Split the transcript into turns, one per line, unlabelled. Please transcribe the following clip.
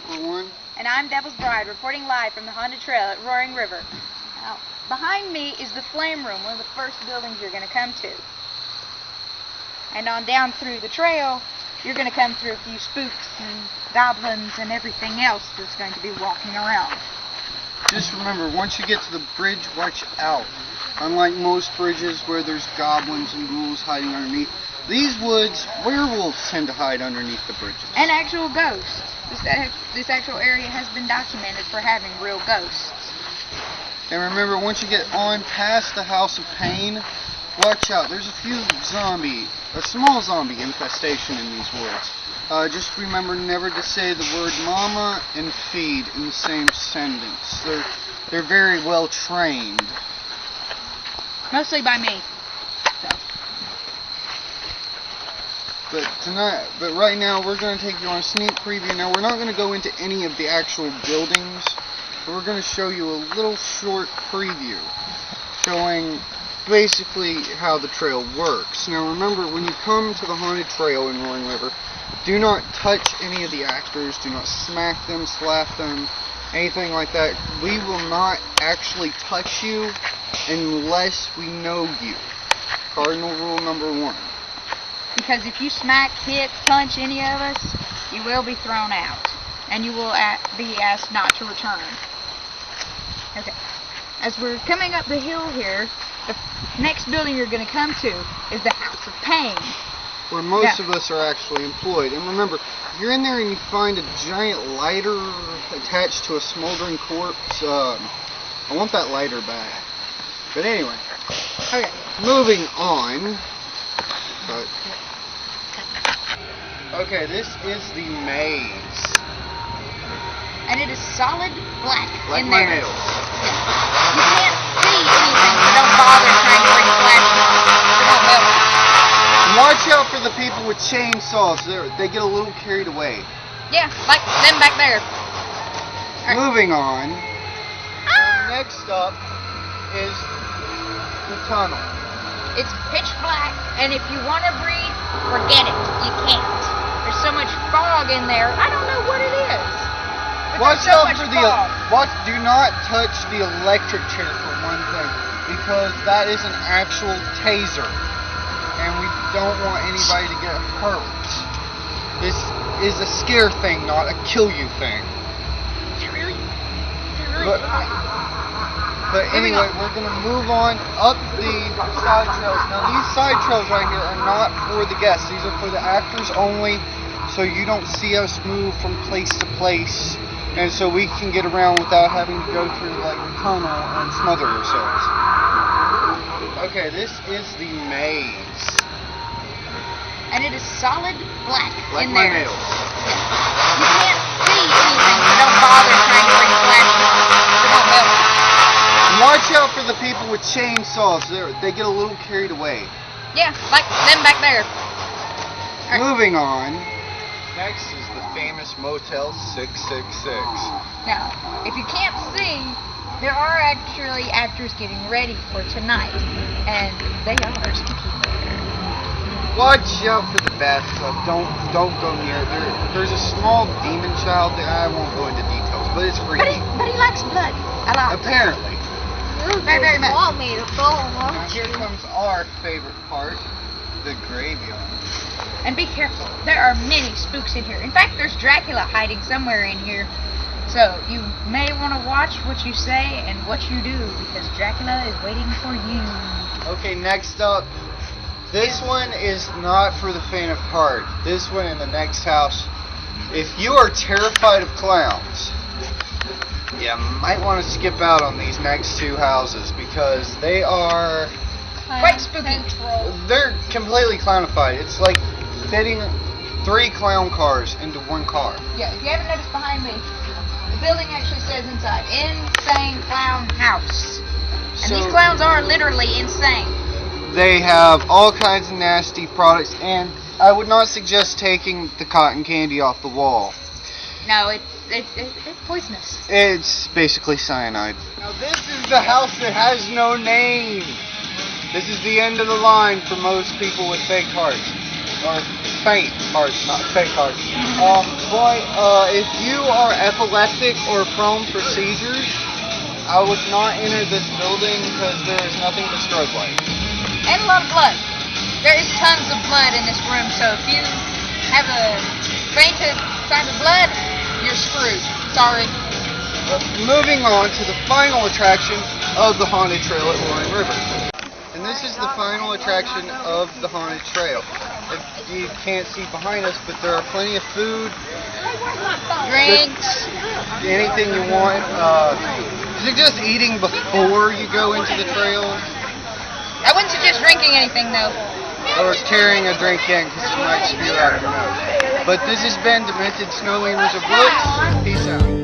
Sprinkler One.
And I'm Devil's Bride, reporting live from the Haunted Trail at Roaring River. Now, behind me is the Flame Room, one of the first buildings you're going to come to. And on down through the trail, you're going to come through a few spooks and goblins and everything else that's going to be walking around.
Just remember, once you get to the bridge, watch out. Unlike most bridges where there's goblins and ghouls hiding underneath, these woods, werewolves tend to hide underneath the bridges.
And actual ghosts. This actual area has been documented for having real ghosts.
And remember, once you get on past the House of Pain, watch out. There's a small zombie infestation in these woods. Just remember never to say the word mama and feed in the same sentence. They're very well trained.
Mostly by me.
But right now we're going to take you on a sneak preview. Now we're not going to go into any of the actual buildings, but we're going to show you a little short preview showing basically how the trail works. Now remember, when you come to the Haunted Trail in Roaring River, do not touch any of the actors, do not smack them, slap them, anything like that. We will not actually touch you unless we know you. Cardinal rule number 1.
Because if you smack, hit, punch any of us, you will be thrown out. And you will be asked not to return. Okay. As we're coming up the hill here, the next building you're going to come to is the House of Pain.
Where most of us are actually employed. And remember, if you're in there and you find a giant lighter attached to a smoldering corpse, I want that lighter back. But anyway.
Okay.
Moving on. Okay, this is the maze.
And it is solid black
like
in
my
there.
nails.
You can't see anything, so don't bother trying to bring a flashlight. It won't help.
And watch out for the people with chainsaws. They get a little carried away.
Yeah, like them back there. Right.
Moving on. Next up is the tunnel.
It's pitch black, and if you want to breathe, forget it. You can't. There's so much fog in there. I don't know what it is. But
Watch
there's so
out
much
for
fog.
do not touch the electric chair for one thing, because that is an actual taser, and we don't want anybody to get hurt. This is a scare thing, not a kill you thing. But anyway, we're going to move on up the side trails. Now these side trails right here are not for the guests. These are for the actors only, so you don't see us move from place to place, and so we can get around without having to go through like a tunnel and smother ourselves. Okay, this is the maze.
And it is solid black
Like
in
my
there.
nails.
You can't see anything, so don't bother trying to bring a flashlight. It won't help.
Watch out for the people with chainsaws. They get a little carried away.
Yeah, like them back there. Right.
Moving on. Next is the famous Motel 666.
Now, if you can't see, there are actually actors getting ready for tonight, and they are spooky.
Watch out for the bathtub. Don't go near it. There's a small demon child there. I won't go into details, but it's freaky.
But he likes blood a lot.
Apparently.
Very, very much.
Want me to go?
Now here comes our favorite part, the graveyard.
And be careful. There are many spooks in here. In fact, there's Dracula hiding somewhere in here. So you may want to watch what you say and what you do, because Dracula is waiting for you.
Okay, next up. This one is not for the faint of heart. This one in the next house. If you are terrified of clowns, you might want to skip out on these next two houses, because they are
Quite spooky.
they're completely clownified. It's like fitting 3 clown cars into one car.
Yeah, if you haven't noticed behind me, the building actually says inside, Insane Clown House. And these clowns are literally insane.
They have all kinds of nasty products, and I would not suggest taking the cotton candy off the wall.
No, it's poisonous.
It's basically cyanide. Now this is the house that has no name. This is the end of the line for most people with fake hearts. Or faint heart, not fake heart. Boy, if you are epileptic or prone for seizures, I would not enter this building because there is nothing but strobe lights.
And a lot of blood. There is tons of blood in this room, so if you have a fainted sign of blood, you're screwed. Sorry.
But moving on to the final attraction of the Haunted Trail at Roaring River. And this is the final attraction of the Haunted Trail. If you can't see behind us, but there are plenty of food,
Drinks.
anything you want. Suggest eating before you go into the trail,
I wouldn't suggest drinking anything, though.
or carrying a drink in because you might spew out your mouth. But this has been Demented Snow Lemurs of Brooks. Peace out.